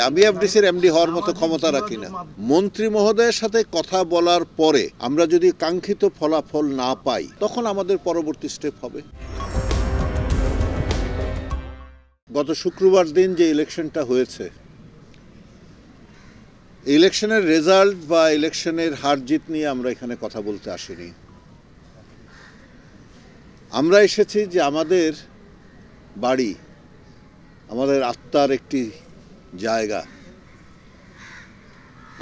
আমি এফডিসির এমডি হওয়ার মতো ক্ষমতা রাখি না। মন্ত্রী মহোদয়ের সাথে কথা বলার পরে আমরা যদি কাঙ্ক্ষিত ফলাফল না পাই তখন আমাদের পরবর্তী স্টেপ হবে। গত শুক্রবার দিন যে ইলেকশনটা হয়েছে, ইলেকশনের রেজাল্ট বা ইলেকশনের হার জিত নিয়ে আমরা এখানে কথা বলতে আসিনি। আমরা এসেছি যে আমাদের বাড়ি, আমাদের আত্মার একটি জায়গা,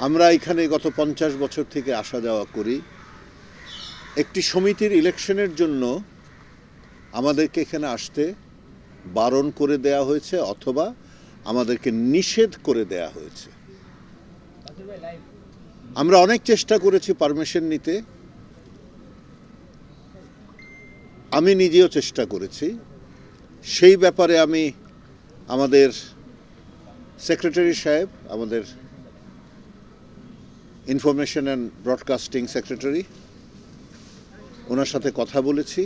আমরা এখানে গত 50 বছর থেকে আসা যাওয়া করি। একটি সমিতির ইলেকশনের জন্য আমাদেরকে এখানে আসতে বারণ করে দেয়া হয়েছে অথবা আমাদেরকে নিষেধ করে দেয়া হয়েছে। আমরা অনেক চেষ্টা করেছি পারমিশন নিতে, আমি নিজেও চেষ্টা করেছি। সেই ব্যাপারে আমি আমাদের সেক্রেটারি সাহেব, আমাদের ইনফরমেশন অ্যান্ড ব্রডকাস্টিং সেক্রেটারি, ওনার সাথে কথা বলেছি।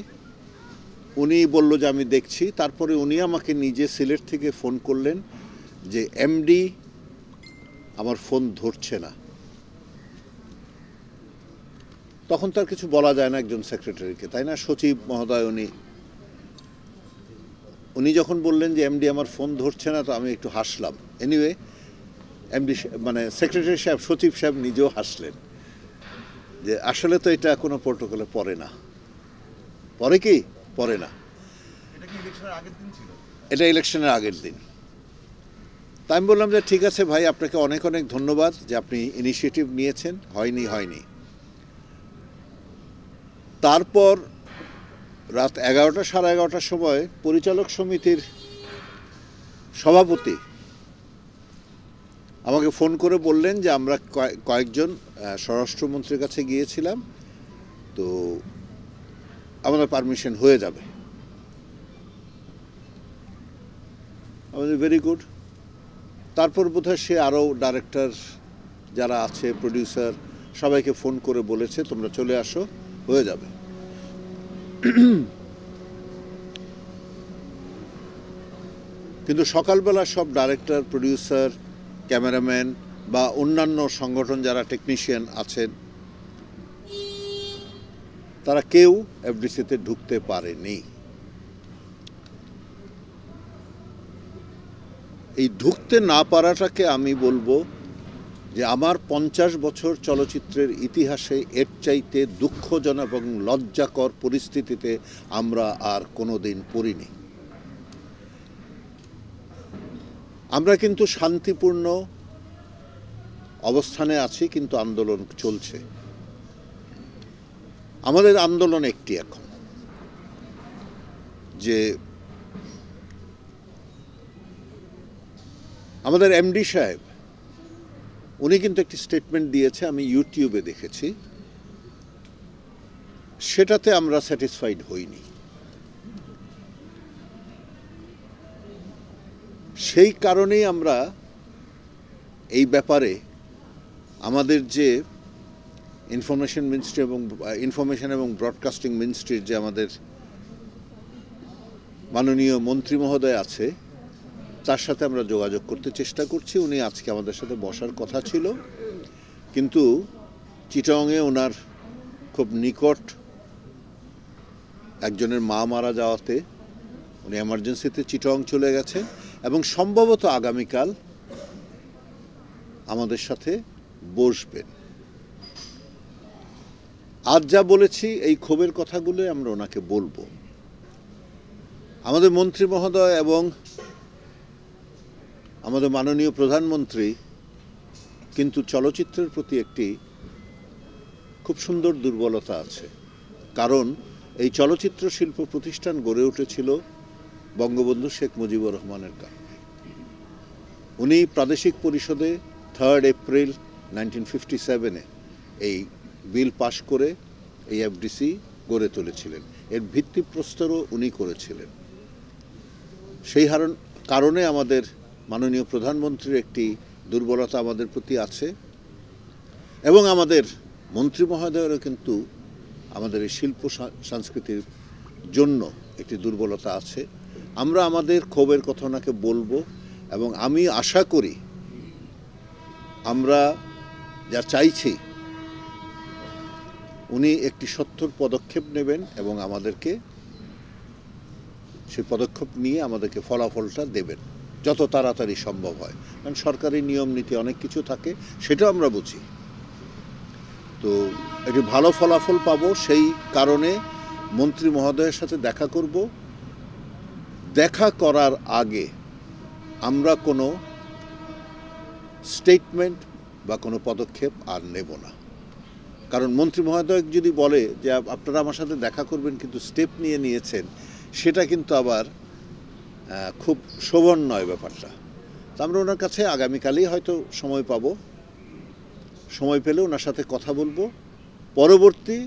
উনি বলল যে আমি দেখছি। তারপরে উনি আমাকে নিজে সিলেট থেকে ফোন করলেন যে এমডি আমার ফোন ধরছে না। তখন তার কিছু বলা যায় না একজন সেক্রেটারিকে, তাই না? সচিব মহোদয় উনি যখন বললেন যে এমডি আমার ফোন ধরছে না, তো আমি একটু হাসলাম। এনিওয়ে, এমডি মানে সেক্রেটারি সাহেব, সচিব সাহেব নিজেও হাসলেন যে আসলে তো এটা কোনো প্রোটোকলে পড়ে না। পরে কি? পড়ে না। এটা ইলেকশনের আগের দিন। তাই আমি বললাম যে ঠিক আছে ভাই, আপনাকে অনেক অনেক ধন্যবাদ যে আপনি ইনিশিয়েটিভ নিয়েছেন। হয়নি। তারপর রাত 11টা সাড়ে 11টার সময় পরিচালক সমিতির সভাপতি আমাকে ফোন করে বললেন যে আমরা কয়েকজন স্বরাষ্ট্রমন্ত্রীর কাছে গিয়েছিলাম, তো আমাদের পারমিশন হয়ে যাবে। আমাদের ভেরি গুড। তারপর বোধহয় সে আরও ডাইরেক্টর যারা আছে, প্রডিউসার, সবাইকে ফোন করে বলেছে তোমরা চলে আসো, হয়ে যাবে। কিন্তু সকালবেলা সব ডাইরেক্টর, প্রডিউসার, ক্যামেরাম্যান বা অন্যান্য সংগঠন যারা টেকনিশিয়ান আছেন, তারা কেউ এফডিসিতে ঢুকতে পারেনি। এই ঢুকতে না পারাটাকে আমি বলবো যে আমার 50 বছর চলচ্চিত্রের ইতিহাসে এর চাইতে দুঃখজনক এবং লজ্জাকর পরিস্থিতিতে আমরা আর কোনোদিন পড়িনি। আমরা কিন্তু শান্তিপূর্ণ অবস্থানে আছি, কিন্তু আন্দোলন চলছে। আমাদের আন্দোলন একটি এখন, যে আমাদের এমডি সাহেব উনি কিন্তু একটি স্টেটমেন্ট দিয়েছে, আমি ইউটিউবে দেখেছি, সেটাতে আমরা স্যাটিসফাইড হইনি। সেই কারণেই আমরা এই ব্যাপারে আমাদের যে ইনফরমেশন এবং ব্রডকাস্টিং মিনিস্ট্রির যে আমাদের মাননীয় মন্ত্রী মহোদয় আছে, তার সাথে আমরা যোগাযোগ করতে চেষ্টা করছি। উনি আজকে আমাদের সাথে বসার কথা ছিল, কিন্তু চিটাগংয়ে ওনার খুব নিকট একজনের মা মারা যাওয়াতে উনি এমার্জেন্সিতে চিটাগং চলে গেছেন এবং সম্ভবত আগামীকাল আমাদের সাথে বসবেন। আজ যা বলেছি এই ক্ষোভের কথাগুলো আমরা ওনাকে বলবো। আমাদের মন্ত্রী মহোদয় এবং আমাদের মাননীয় প্রধানমন্ত্রী কিন্তু চলচ্চিত্রের প্রতি একটি খুব সুন্দর দুর্বলতা আছে, কারণ এই চলচ্চিত্র শিল্প প্রতিষ্ঠান গড়ে উঠেছিল বঙ্গবন্ধু শেখ মুজিবুর রহমানের কারণে। উনি প্রাদেশিক পরিষদে 3 এপ্রিল 1957-এ এই বিল পাশ করে এই এফডিসি গড়ে তুলেছিলেন। এর ভিত্তিপ্রস্তরও উনি করেছিলেন। সেই কারণে আমাদের মাননীয় প্রধানমন্ত্রীর একটি দুর্বলতা আমাদের প্রতি আছে এবং আমাদের মন্ত্রী মহোদয়েরও কিন্তু আমাদের এই শিল্প সংস্কৃতির জন্য একটি দুর্বলতা আছে। আমরা আমাদের ক্ষোভের কথা ওনাকে বলবো এবং আমি আশা করি আমরা যা চাইছি উনি একটি সত্তর পদক্ষেপ নেবেন এবং আমাদেরকে সেই পদক্ষেপ নিয়ে আমাদেরকে ফলাফলটা দেবেন যত তাড়াতাড়ি সম্ভব হয়। কারণ সরকারি নিয়ম নীতি অনেক কিছু থাকে, সেটাও আমরা বুঝি। তো একটি ভালো ফলাফল পাবো, সেই কারণে মন্ত্রী মহোদয়ের সাথে দেখা করব। দেখা করার আগে আমরা কোনো স্টেটমেন্ট বা কোনো পদক্ষেপ আর নেব না। কারণ মন্ত্রী মহোদয় যদি বলে যে আপনারা আমার সাথে দেখা করবেন কিন্তু স্টেপ নিয়েছেন, সেটা কিন্তু আবার খুব শোভন নয় ব্যাপারটা। তো আমরা ওনার কাছে আগামীকালই হয়তো সময় পাব, সময় পেলে ওনার সাথে কথা বলবো, পরবর্তী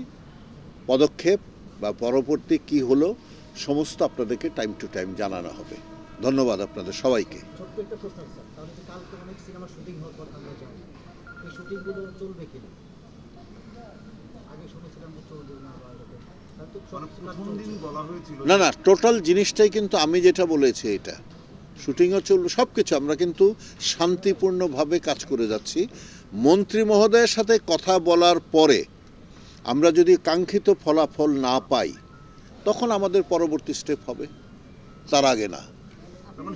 পদক্ষেপ বা পরবর্তী কি হলো সমস্ত আপনাদেরকে টাইম টু টাইম জানানো হবে। ধন্যবাদ আপনাদের সবাইকে। ছোট্ট একটা প্রশ্ন স্যার, তাহলে কালকে অনেক সিনেমা শুটিং হওয়ার কথা আমরা জানি, এই শুটিংগুলো চলবে কিনা? আগে শুনেছিলাম যে চলবে না, না না, টোটাল জিনিসটাই কিন্তু আমি যেটা বলেছি, এটা শুটিংও চলবে, সব কিছু আমরা কিন্তু শান্তিপূর্ণভাবে কাজ করে যাচ্ছি। মন্ত্রী মহোদয়ের সাথে কথা বলার পরে আমরা যদি কাঙ্ক্ষিত ফলাফল না পাই তখন আমাদের পরবর্তী স্টেপ হবে, তার আগে না।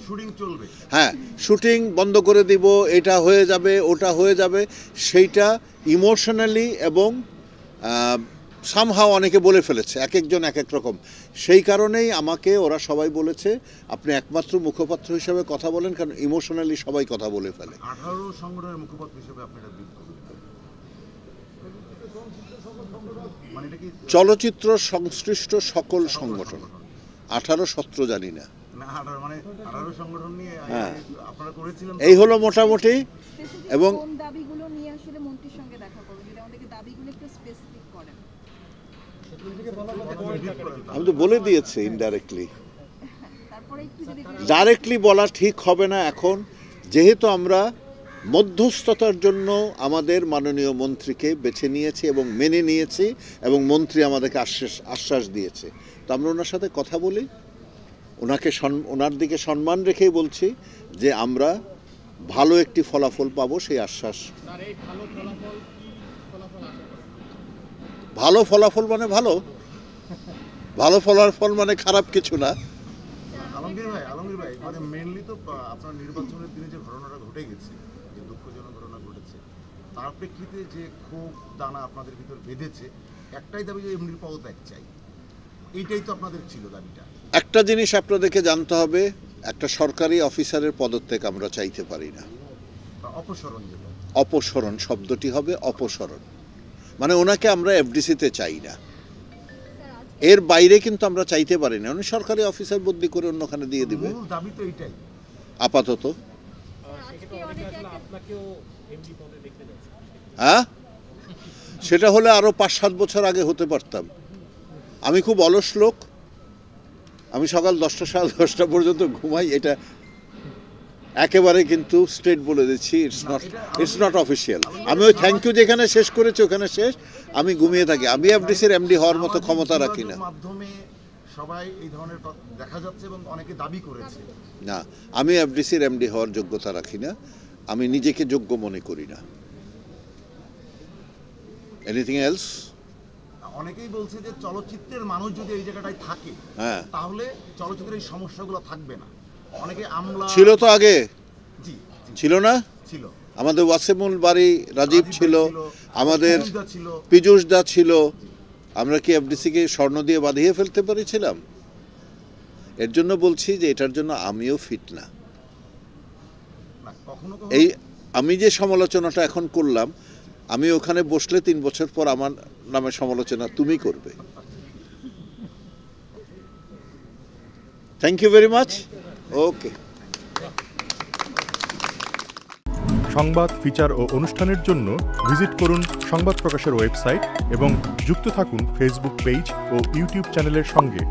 শুটিং চলবে, হ্যাঁ, শুটিং বন্ধ করে দিব, এটা হয়ে যাবে ওটা হয়ে যাবে, সেইটা ইমোশনালি এবং সামহাও অনেকে বলে ফেলেছে, এক একজন এক এক রকম। সেই কারণেই আমাকে ওরা সবাই বলেছে আপনি একমাত্র মুখপাত্র হিসেবে কথা বলেন, কারণ ইমোশনালি সবাই কথা বলে ফেলে। 18 সংগঠনের মুখপাত্র হিসেবে আপনি এটা মানে এটা কি চলচ্চিত্র সংশ্লিষ্ট সকল সংগঠন, 18-17 জানি না, মানে 18 সংগঠন নিয়ে আপনারা করেছিলেন, এই হলো মোটামুটি। এবং কোন দাবিগুলো নিয়ে আসলে মন্ত্রীর সঙ্গে দেখা করবেন, যদি আমাদেরকে দাবিগুলো একটু স্পেসিফিক করেন। আমি তো বলে দিয়েছি ইনডাইরেক্টলি, তারপরে একটু যদি ডাইরেক্টলি বলা ঠিক হবে না এখন, যেহেতু আমরা মধ্যস্থতার জন্য আমাদের মাননীয় মন্ত্রীকে বেছে নিয়েছি এবং মেনে নিয়েছি, এবং মন্ত্রী আমাদেরকে আশ্বাস দিয়েছে। তো আমরা ওনার সাথে কথা বলি, ওনার দিকে সম্মান রেখেই বলছি যে আমরা ভালো একটি ফলাফল পাবো, সেই আশ্বাস। ভালো ফলাফল মানে ভালো, ভালো ফলাফল মানে খারাপ কিছু না। আলমগীর ভাই মানে মেইনলি তো আপনার নির্বাচনের দিনে যে ঘটনাটা ঘটে গেছে, যে দুঃখজনক ঘটনা ঘটেছে, তার প্রেক্ষিতে যে খুব দানা আপনাদের ভিতর বেঁধেছে, একটাই দাবি যে এমনির পদত্যাগ চাই, এইটাই তো আপনাদের ছিল দাবিটা। একটা জিনিস আপনাদেরকে জানতে হবে, একটা সরকারি অফিসারের পদত্যাগ আমরা চাইতে পারি না। অপসরণ, অপসরণ শব্দটি হবে অপসরণ, মানে ওনাকে আমরা এফডিসিতে চাই না, এর বাইরে কিন্তু আমরা চাইতে পারি না। উনি সরকারি অফিসার বদলি করে অন্যখানে দিয়ে দিবে, দাবি তো এইটাই আপাতত। হ্যাঁ, সেটা হলে আরো 5-7 বছর আগে হতে পারতাম। আমি খুব অলস লোক, আমি সকাল 10টা 10:30 পর্যন্ত ঘুমাই, এটা একেবারে কিন্তু স্ট্রেট বলে দিচ্ছি, ইটস নট অফিসিয়াল। আমি ওই থ্যাংক ইউ যেখানে শেষ করেছি ওখানে শেষ, আমি ঘুমিয়ে থাকি। আমি এফডিসির এমডি হওয়ার মতো ক্ষমতা রাখি না। মাধ্যমে সবাই এই ধরনের দেখা যাচ্ছে এবং অনেকে দাবি করেছে, না, আমি এফডিসির এমডি হওয়ার যোগ্যতা রাখি না, আমি নিজেকে যোগ্য মনে করি না। Anything else? অনেকেই বলছে যে চলচ্চিত্রের মানুষ যদি এই জায়গাটায় থাকে, হ্যাঁ, তাহলে চলচ্চিত্রের এই সমস্যাগুলো থাকবে না। অনেকে আমলা ছিল তো আগে, জি ছিল না? ছিল, আমাদের ওয়াসিমুল বাড়ি রাজীব ছিল, আমাদের ছিল, পীযূষ দা ছিল। আমরা কি এফডিসিকে স্বর্ণ দিয়ে বাঁধিয়ে ফেলতে পারিছিলাম? এর জন্য বলছি যে এটার জন্য আমিও ফিট না। এই আমি যে সমালোচনাটা এখন করলাম, আমি ওখানে বসলে 3 বছর পর আমার নামে সমালোচনা তুমি করবে। Thank you very much. Okay. সংবাদ, ফিচার ও অনুষ্ঠানের জন্য ভিজিট করুন সংবাদ প্রকাশের ওয়েবসাইট এবং যুক্ত থাকুন ফেসবুক পেজ ও ইউটিউব চ্যানেলের সঙ্গে।